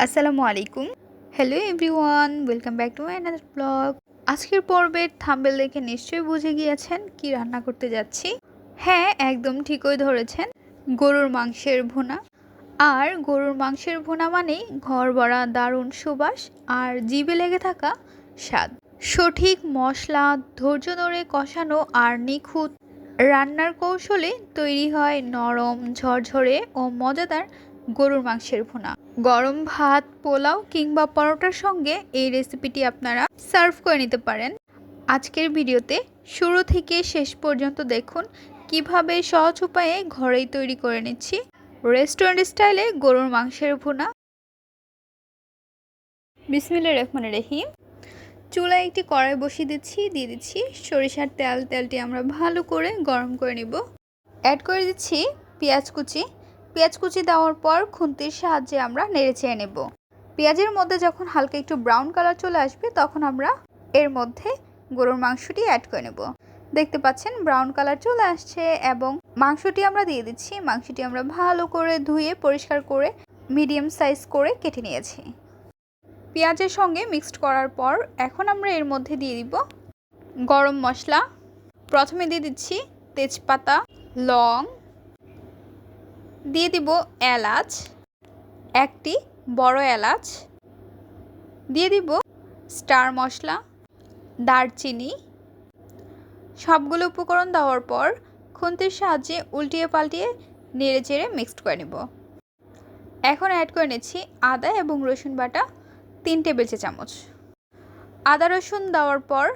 আসসালামু আলাইকুম। Hello everyone, welcome back to my another blog. আজকের পর্বের থাম্বনেল দেখে নিশ্চয়ই বুঝে গিয়েছেন কি রান্না করতে যাচ্ছি। হ্যাঁ, একদম ঠিকই ধরেছেন, গরুর মাংসের ভুনা। আর গরুর মাংসের ভুনা মানেই ঘর ভরা দারুণ সুবাস আর জিভে লেগে থাকা স্বাদ। সঠিক মশলা, ধৈর্য ধরে কষানো আর নিখুঁত রান্নার কৌশলে তৈরি হয় নরম, ঝরঝরে ও মজাদার গরুর মাংসের ভুনা। গরম ভাত, পোলাও কিংবা পরোটার সঙ্গে এই রেসিপিটি আপনারা সার্ভ করে নিতে পারেন। আজকের ভিডিওতে শুরু থেকে শেষ পর্যন্ত দেখুন কিভাবে সহজ উপায়ে ঘরেই তৈরি করে নিচ্ছি রেস্টুরেন্ট স্টাইলে গরুর মাংসের ভুনা। বিসমিল্লাহির রহমানির রহিম। চুলায় একটি কড়াই বসিয়ে দিয়ে দিচ্ছি সরিষার তেল। তেলটি আমরা ভালো করে গরম করে নিব। অ্যাড করে দিচ্ছি পেঁয়াজ কুচি দেওয়ার পর খুন্তির সাহায্যে আমরা নেড়েচেড়ে নেব। পেঁয়াজের মধ্যে যখন হালকা একটু ব্রাউন কালার চলে আসবে তখন আমরা এর মধ্যে গরুর মাংসটি অ্যাড করে নেব। দেখতে পাচ্ছেন ব্রাউন কালার চলে আসছে এবং মাংসটি আমরা দিয়ে দিচ্ছি। মাংসটি আমরা ভালো করে ধুয়ে পরিষ্কার করে মিডিয়াম সাইজ করে কেটে নিয়েছি। পেঁয়াজের সঙ্গে মিক্সড করার পর এখন আমরা এর মধ্যে দিয়ে দিব গরম মশলা। প্রথমে দিয়ে দিচ্ছি তেজপাতা, লং, দিয়ে দিব এলাচ, একটি বড় এলাচ, দিয়ে দিব স্টার মশলা, দারচিনি। সবগুলো উপকরণ দেওয়ার পর খুন্তির সাহায্যে উল্টিয়ে পাল্টিয়ে নেড়েচেড়ে মিক্সড করে নেব। এখন অ্যাড করে নিচ্ছি আদা এবং রসুন বাটা 3 টেবিল চামচ। আদা রসুন দেওয়ার পর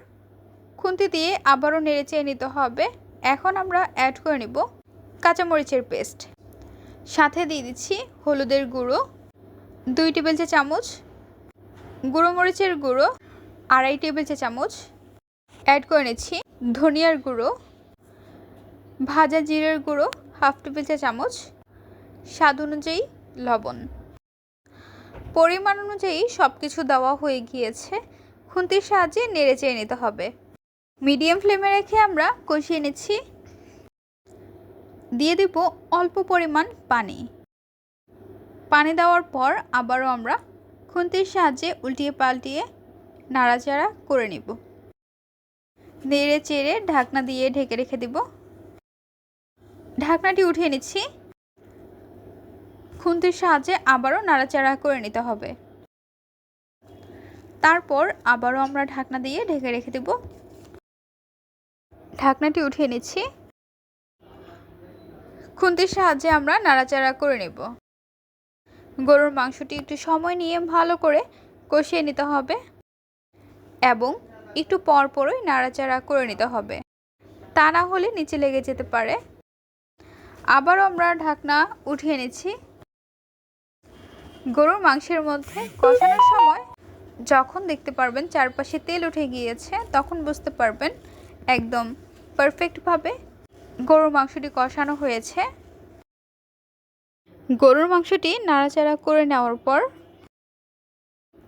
খুন্তি দিয়ে আবারও নেড়েচেড়ে নিতে হবে। এখন আমরা অ্যাড করে নেব কাঁচামরিচের পেস্ট। সাথে দিয়ে দিচ্ছি হলুদের গুঁড়ো 2 টেবিল চামচ, গুঁড়ো মরিচের গুঁড়ো 2.5 টেবিল চামচ, অ্যাড করে নিচ্ছি ধনিয়ার গুঁড়ো, ভাজা জিরের গুঁড়ো 1/2 টেবিল চামচ, স্বাদ অনুযায়ী লবণ। পরিমাণ অনুযায়ী সব কিছু দেওয়া হয়ে গিয়েছে। খুন্তির সাহায্যে নেড়েচেড়ে নিতে হবে। মিডিয়াম ফ্লেমে রেখে আমরা কষিয়ে নিচ্ছি। দিয়ে দিব অল্প পরিমাণ পানি দেওয়ার পর আবারও আমরা খুন্তির সাহায্যে উল্টিয়ে পাল্টিয়ে নাড়াচাড়া করে নিব। নেড়ে চেড়ে ঢাকনা দিয়ে ঢেকে রেখে দিব। ঢাকনাটি উঠিয়ে নিচ্ছি। খুন্তির সাহায্যে আবারও নাড়াচাড়া করে নিতে হবে। তারপর আবারও আমরা ঢাকনা দিয়ে ঢেকে রেখে দিব। ঢাকনাটি উঠিয়ে নিচ্ছি। খুন্তির সাহায্যে আমরা নাড়াচাড়া করে নেব। গরুর মাংসটি একটু সময় নিয়ে ভালো করে কষিয়ে নিতে হবে এবং একটু পরপরই নাড়াচাড়া করে নিতে হবে, তা না হলে নিচে লেগে যেতে পারে। আবারও আমরা ঢাকনা উঠিয়ে নিচ্ছি। গরুর মাংসের মধ্যে কষানোর সময় যখন দেখতে পারবেন চারপাশে তেল উঠে গিয়েছে তখন বুঝতে পারবেন একদম পারফেক্টভাবে গরুর মাংসটি কষানো হয়েছে। গরুর মাংসটি নাড়াচাড়া করে নেওয়ার পর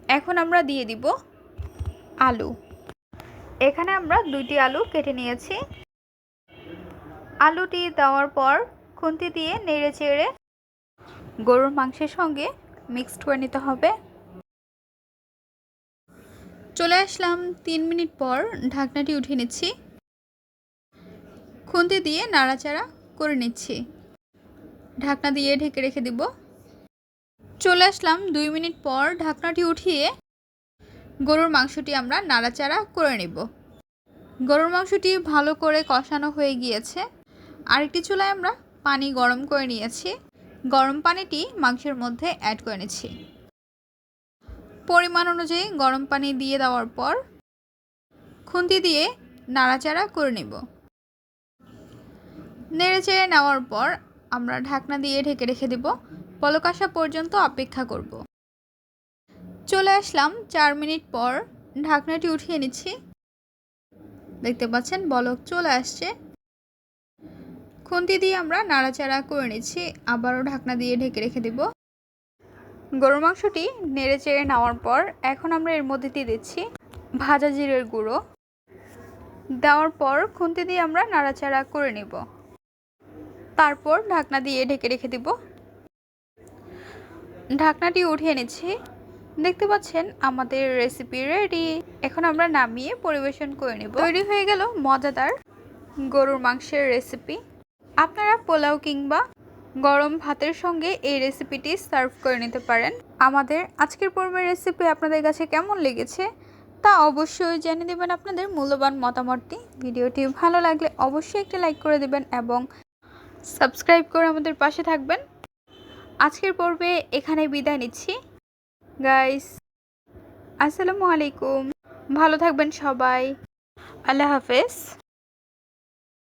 এখন আমরা দিয়ে দিব আলু। এখানে আমরা 2টি আলু কেটে নিয়েছি। আলুটি দেওয়ার পর খুন্তি দিয়ে নেড়ে চেড়ে গরুর মাংসের সঙ্গে মিক্সড করে নিতে হবে। চলে আসলাম 3 মিনিট পর। ঢাকনাটি উঠিয়ে নিচ্ছি। খুন্তি দিয়ে নাড়াচাড়া করে নিচ্ছি। ঢাকনা দিয়ে ঢেকে রেখে দিব। চলে আসলাম 2 মিনিট পর। ঢাকনাটি উঠিয়ে গরুর মাংসটি আমরা নাড়াচাড়া করে নেব। গরুর মাংসটি ভালো করে কষানো হয়ে গিয়েছে। আরেকটি চুলায় আমরা পানি গরম করে নিয়েছি। গরম পানিটি মাংসের মধ্যে অ্যাড করে নিচ্ছি। পরিমাণ অনুযায়ী গরম পানি দিয়ে দেওয়ার পর খুন্তি দিয়ে নাড়াচাড়া করে নেব। নেড়েচেড়ে নেওয়ার পর আমরা ঢাকনা দিয়ে ঢেকে রেখে দেব। বলক আসা পর্যন্ত অপেক্ষা করব। চলে আসলাম 4 মিনিট পর। ঢাকনাটি উঠিয়ে নিচ্ছি। দেখতে পাচ্ছেন বলক চলে আসছে। খুন্তি দিয়ে আমরা নাড়াচাড়া করে নিচ্ছি। আবারও ঢাকনা দিয়ে ঢেকে রেখে দেব। গরুর মাংসটি নেড়েচেড়ে নেওয়ার পর এখন আমরা এর মধ্যে দিয়ে দিচ্ছি ভাজা জিরের গুঁড়ো। দেওয়ার পর খুন্তি দিয়ে আমরা নাড়াচাড়া করে নেব। তারপর ঢাকনা দিয়ে ঢেকে রেখে দেব। ঢাকনাটি উঠিয়ে নিচ্ছি। দেখতে পাচ্ছেন আমাদের রেসিপি রেডি। এখন আমরা নামিয়ে পরিবেশন করে নেব। তৈরি হয়ে গেল মজাদার গরুর মাংসের রেসিপি। আপনারা পোলাও কিংবা গরম ভাতের সঙ্গে এই রেসিপিটি সার্ভ করে নিতে পারেন। আমাদের আজকের পর্বের রেসিপি আপনাদের কাছে কেমন লেগেছে তা অবশ্যই জানিয়ে দেবেন আপনাদের মূল্যবান মতামতটি। ভিডিওটি ভালো লাগলে অবশ্যই একটি লাইক করে দেবেন এবং সাবস্ক্রাইব করে আমাদের পাশে থাকবেন। আজকের পর্বে এখানে বিদায় নিচ্ছি গাইস। আসসালামু আলাইকুম। ভালো থাকবেন সবাই। আল্লাহ হাফেজ।